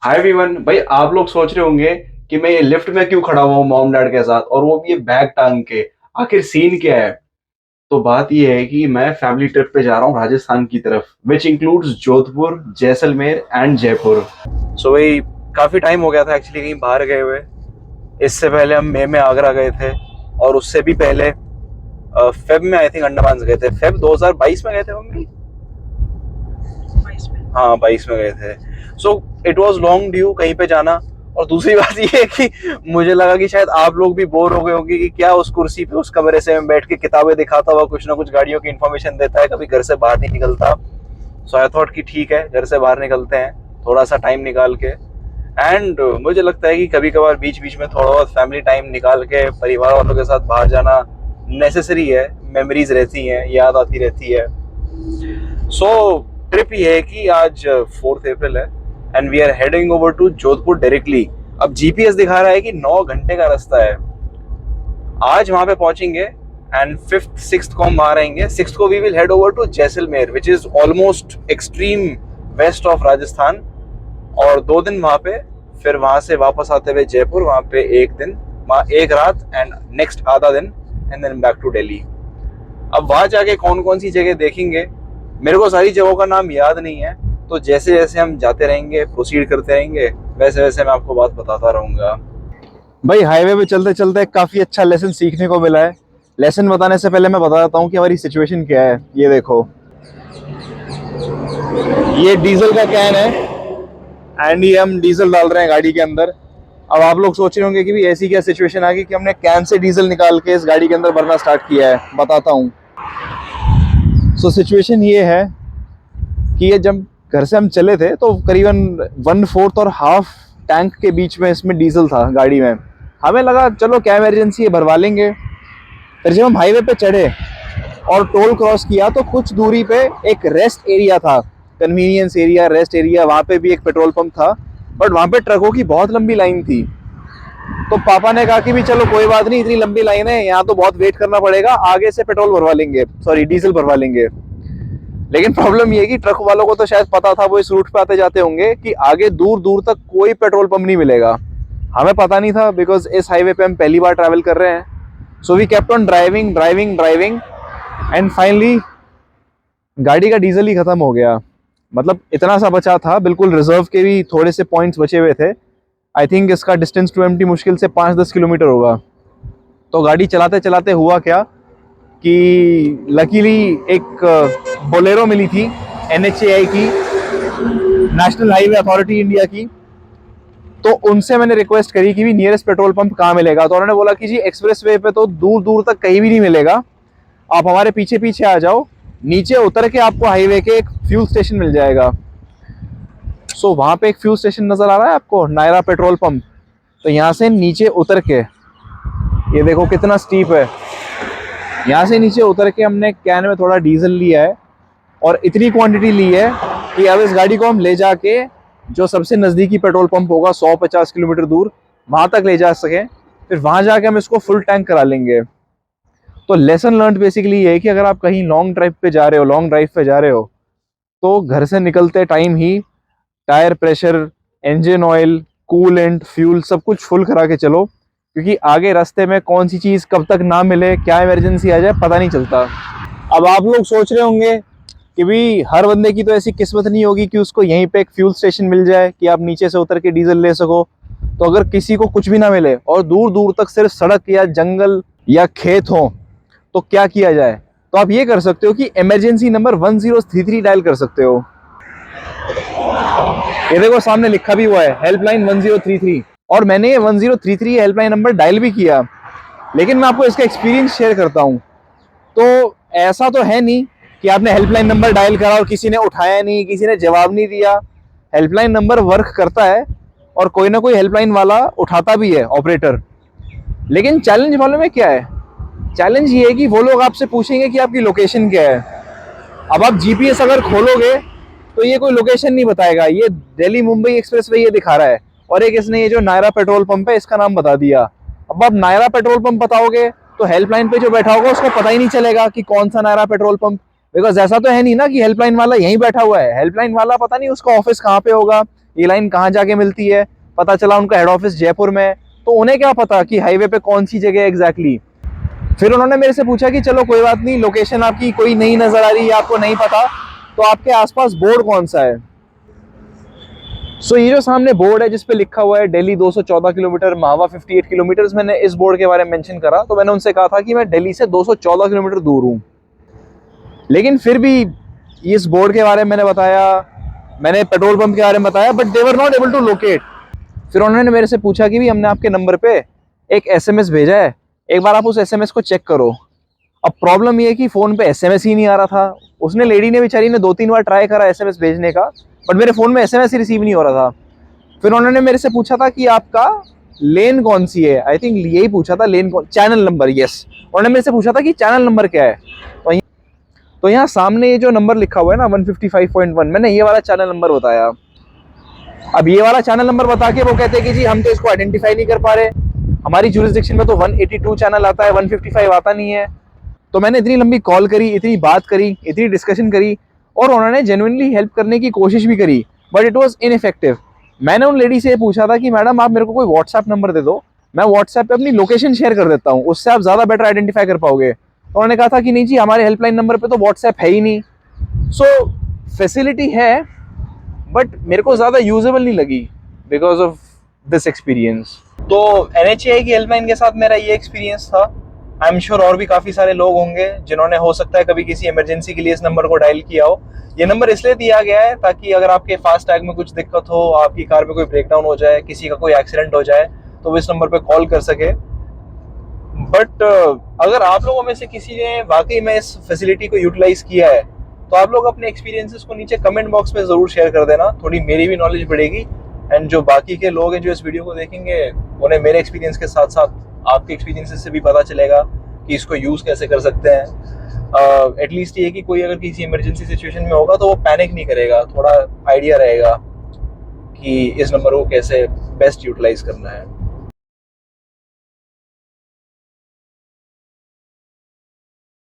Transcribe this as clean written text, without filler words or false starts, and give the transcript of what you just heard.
Hi everyone. भाई आप लोग सोच रहे होंगे कि मैं ये लिफ्ट में क्यों खड़ा हुआ हूँ मॉम डैड के साथ, और वो भी ये बैग टांग के। आखिर सीन क्या है? तो बात ये है कि मैं फैमिली ट्रिप पे जा रहा हूँ राजस्थान की तरफ, which includes Jodhpur, Jaisalmer and Jaipur. So भाई, काफी टाइम हो गया था एक्चुअली कहीं बाहर गए हुए। इससे पहले हम मई में आगरा गए थे, और उससे भी पहले फेब में आई थिंक अंडमान गए थे। फेब 2022 में गए थे मम्मी। हाँ, 22 में गए थे। So it was long due कहीं पे जाना। और दूसरी बात ये है कि मुझे लगा कि शायद आप लोग भी बोर हो गए होंगे कि क्या उस कुर्सी पे उस कमरे से मैं बैठ के किताबें दिखाता हुआ कुछ ना कुछ गाड़ियों की इन्फॉर्मेशन देता है, कभी घर से बाहर नहीं निकलता। सो आई थॉट कि ठीक है, घर से बाहर निकलते हैं थोड़ा सा टाइम निकाल के। एंड मुझे लगता है कि कभी कभार बीच बीच में थोड़ा बहुत फैमिली टाइम निकाल के परिवार वालों के साथ बाहर जाना नेसेसरी है। मेमोरीज रहती हैं, याद आती रहती है। सो ट्रिप ये है कि आज 4 अप्रैल है and we are heading over to Jodhpur directly. अब जीपीएस दिखा रहा है कि 9 घंटे का रास्ता है। आज वहां पे पहुंचेंगे एंड 5th 6th को हम वहां रहेंगे। 6th को we will head over to Jaisalmer which is almost extreme west of Rajasthan, और 2 दिन वहां पे। फिर वहां से वापस आते हुए जयपुर, वहां पे एक दिन, वहां एक रात एंड नेक्स्ट आधा दिन, and then back to Delhi. अब वहां जाके कौन कौन सी जगह देखेंगे, मेरे को सारी जगहों का नाम याद नहीं है। तो जैसे जैसे हम जाते रहेंगे, प्रोसीड करते रहेंगे, वैसे वैसे मैं आपको बात बताता रहूंगा। भाई हाईवे पे चलते चलते काफी अच्छा लेसन सीखने को मिला है। लेसन बताने से पहले मैं बता देता हूँ कि हमारी सिचुएशन क्या है। ये देखो, ये डीजल का कैन है एंड ये हम डीजल डाल रहे हैं गाड़ी के अंदर। अब आप लोग सोच रहे होंगे कि भी ऐसी क्या सिचुएशन आ गई कि हमने कैन से डीजल निकाल के इस गाड़ी के अंदर भरना स्टार्ट किया है। बताता हूँ। सो सिचुएशन ये है कि ये जब घर से हम चले थे तो करीबन 1/4 और हाफ टैंक के बीच में इसमें डीजल था गाड़ी में। हमें लगा चलो क्या इमरजेंसी है, भरवा लेंगे। फिर जब हम हाईवे पे चढ़े और टोल क्रॉस किया तो कुछ दूरी पे एक रेस्ट एरिया था, कन्वीनियंस एरिया, रेस्ट एरिया। वहाँ पे भी एक पेट्रोल पंप था, बट वहाँ पे ट्रकों की बहुत लंबी लाइन थी। तो पापा ने कहा कि भी चलो कोई बात नहीं, इतनी लंबी लाइन है, यहाँ तो बहुत वेट करना पड़ेगा, आगे से पेट्रोल भरवा लेंगे, सॉरी डीजल भरवा लेंगे। लेकिन प्रॉब्लम ये है कि ट्रक वालों को तो शायद पता था, वो इस रूट पे आते जाते होंगे, कि आगे दूर दूर तक कोई पेट्रोल पंप नहीं मिलेगा। हमें पता नहीं था बिकॉज इस हाईवे पे हम पहली बार ट्रैवल कर रहे हैं। So we kept on driving driving driving and finally गाड़ी का डीजल ही खत्म हो गया। मतलब इतना सा बचा था, बिल्कुल रिजर्व के भी थोड़े से पॉइंट्स बचे हुए थे। आई थिंक इसका डिस्टेंस टू एम्प्टी मुश्किल से 5-10 किलोमीटर होगा। तो गाड़ी चलाते चलाते हुआ क्या कि लकीली एक बोलेरो मिली थी, NHAI की, नेशनल हाईवे अथॉरिटी इंडिया की। तो उनसे मैंने रिक्वेस्ट करी कि भी नियरेस्ट पेट्रोल पंप कहाँ मिलेगा। तो उन्होंने बोला कि जी एक्सप्रेस वे पे तो दूर दूर तक कहीं भी नहीं मिलेगा, आप हमारे पीछे पीछे आ जाओ, नीचे उतर के आपको हाईवे के एक फ्यूल स्टेशन मिल जाएगा। सो वहाँ पे एक फ्यूल स्टेशन नज़र आ रहा है आपको, नायरा पेट्रोल पंप। तो यहाँ से नीचे उतर के, ये देखो कितना स्टीप है, यहाँ से नीचे उतर के हमने कैन में थोड़ा डीजल लिया है, और इतनी क्वांटिटी ली है कि अब इस गाड़ी को हम ले जाके जो सबसे नज़दीकी पेट्रोल पंप होगा 150 किलोमीटर दूर, वहाँ तक ले जा सकें। फिर वहाँ जाके हम इसको फुल टैंक करा लेंगे। तो लेसन लर्न बेसिकली ये है कि अगर आप कहीं लॉन्ग ड्राइव पे जा रहे हो, लॉन्ग ड्राइव पे जा रहे हो, तो घर से निकलते टाइम ही tyre pressure, engine oil, coolant, fuel सब कुछ फुल करा के चलो, क्योंकि आगे रास्ते में कौन सी चीज़ कब तक ना मिले, क्या इमरजेंसी आ जाए, पता नहीं चलता। अब आप लोग सोच रहे होंगे कि भी हर बंदे की तो ऐसी किस्मत नहीं होगी कि उसको यहीं पे एक फ्यूल स्टेशन मिल जाए कि आप नीचे से उतर के डीजल ले सको। तो अगर किसी को कुछ भी ना मिले और दूर दूर तक सिर्फ सड़क या जंगल या खेत हो, तो क्या किया जाए? तो आप ये कर सकते हो कि इमरजेंसी नंबर 1033 डायल कर सकते हो। ये देखो सामने लिखा भी हुआ है हेल्पलाइन 1033, और मैंने ये 1033 हेल्पलाइन नंबर डायल भी किया। लेकिन मैं आपको इसका एक्सपीरियंस शेयर करता हूँ। तो ऐसा तो है नहीं कि आपने हेल्पलाइन नंबर डायल करा और किसी ने उठाया नहीं, किसी ने जवाब नहीं दिया। हेल्पलाइन नंबर वर्क करता है और कोई ना कोई हेल्पलाइन वाला उठाता भी है, ऑपरेटर। लेकिन चैलेंज मालूम है क्या है? चैलेंज ये है कि वो लोग आपसे पूछेंगे कि आपकी लोकेशन क्या है। अब आप जीपीएस अगर खोलोगे तो ये कोई लोकेशन नहीं बताएगा, ये दिल्ली मुंबई एक्सप्रेस वे ये दिखा रहा है, और एक इसने ये जो नायरा पेट्रोल पंप है इसका नाम बता दिया। अब आप नायरा पेट्रोल पंप बताओगे तो हेल्पलाइन पे जो बैठा होगा उसको पता ही नहीं चलेगा कि कौन सा नायरा पेट्रोल पंप। बिकॉज ऐसा तो है नहीं ना कि हेल्पलाइन वाला यहीं बैठा हुआ है। हेल्पलाइन वाला पता नहीं उसका ऑफिस कहाँ पे होगा, ये लाइन कहाँ जाके मिलती है। पता चला उनका हेड ऑफिस जयपुर में है, तो उन्हें क्या पता कि हाईवे पे कौन सी जगह है एग्जैक्टली। फिर उन्होंने मेरे से पूछा कि चलो कोई बात नहीं, लोकेशन आपकी कोई नहीं नजर आ रही या आपको नहीं पता, तो आपके आसपास बोर्ड कौन सा है। सो ये जो सामने बोर्ड है जिस पे लिखा हुआ है दिल्ली 214 किलोमीटर, मावा 58 किलोमीटर, मैंने इस बोर्ड के बारे में मेंशन करा। तो मैंने उनसे कहा था कि मैं दिल्ली से 214 किलोमीटर दूर हूँ, लेकिन फिर भी इस बोर्ड के बारे में मैंने बताया, मैंने पेट्रोल पंप के बारे में बताया, but they were not able to locate. फिर उन्होंने मेरे से पूछा कि भी हमने आपके नंबर पे एक SMS भेजा है, एक बार आप उस SMS को चेक करो। अब प्रॉब्लम ये है कि फ़ोन पे SMS ही नहीं आ रहा था। उसने लेडी ने बेचारी ने 2-3 बार ट्राई करा SMS भेजने का, बट मेरे फ़ोन में SMS ही रिसीव नहीं हो रहा था। फिर उन्होंने मेरे से पूछा था कि आपका लेन कौन सी है, आई थिंक यही पूछा था, लेन कौन, चैनल नंबर, यस। उन्होंने मेरे से पूछा था कि चैनल नंबर क्या है। तो यहाँ सामने ये जो नंबर लिखा हुआ है ना 155.1, मैंने ये वाला चैनल नंबर बताया। अब ये वाला चैनल नंबर बता के वो कहते हैं कि जी हम तो इसको आइडेंटिफाई नहीं कर पा रहे, हमारी जुरिस्डिक्शन में तो 182 चैनल आता है, 155 आता नहीं है। तो मैंने इतनी लंबी कॉल करी, इतनी बात करी, इतनी डिस्कशन करी, और उन्होंने जेन्युइनली हेल्प करने की कोशिश भी करी, बट इट वाज इनइफेक्टिव। मैंने उन लेडी से पूछा था कि मैडम आप मेरे को कोई व्हाट्सएप नंबर दे दो, मैं व्हाट्सएप पे अपनी लोकेशन शेयर कर देता हूँ, उससे आप ज़्यादा बेटर आइडेंटिफाई कर पाओगे। तो उन्होंने कहा था कि नहीं जी हमारे हेल्पलाइन नंबर पे तो व्हाट्सएप है ही नहीं। सो फैसिलिटी है, बट मेरे को ज़्यादा यूजेबल नहीं लगी बिकॉज ऑफ दिस एक्सपीरियंस। तो NHAI की हेल्पलाइन के साथ मेरा ये एक्सपीरियंस था। आई एम श्योर और भी काफ़ी सारे लोग होंगे जिन्होंने हो सकता है कभी किसी इमरजेंसी के लिए इस नंबर को डायल किया हो। ये नंबर इसलिए दिया गया है ताकि अगर आपके फास्ट टैग में कुछ दिक्कत हो, आपकी कार में कोई ब्रेकडाउन हो जाए, किसी का कोई एक्सीडेंट हो जाए, तो वो इस नंबर पे कॉल कर सके। बट अगर आप लोगों में से किसी ने वाकई में इस फैसिलिटी को यूटिलाइज किया है, तो आप लोग अपने एक्सपीरियंसेस को नीचे कमेंट बॉक्स में ज़रूर शेयर कर देना, थोड़ी मेरी भी नॉलेज बढ़ेगी। एंड जो बाकी के लोग हैं जो इस वीडियो को देखेंगे, उन्हें मेरे एक्सपीरियंस के साथ साथ आपके एक्सपीरियंसेस से भी पता चलेगा कि इसको यूज़ कैसे कर सकते हैं। एटलीस्ट ये कि कोई अगर किसी इमरजेंसी सिचुएशन में होगा तो वो पैनिक नहीं करेगा, थोड़ा आइडिया रहेगा कि इस नंबर को कैसे बेस्ट यूटिलाइज करना है।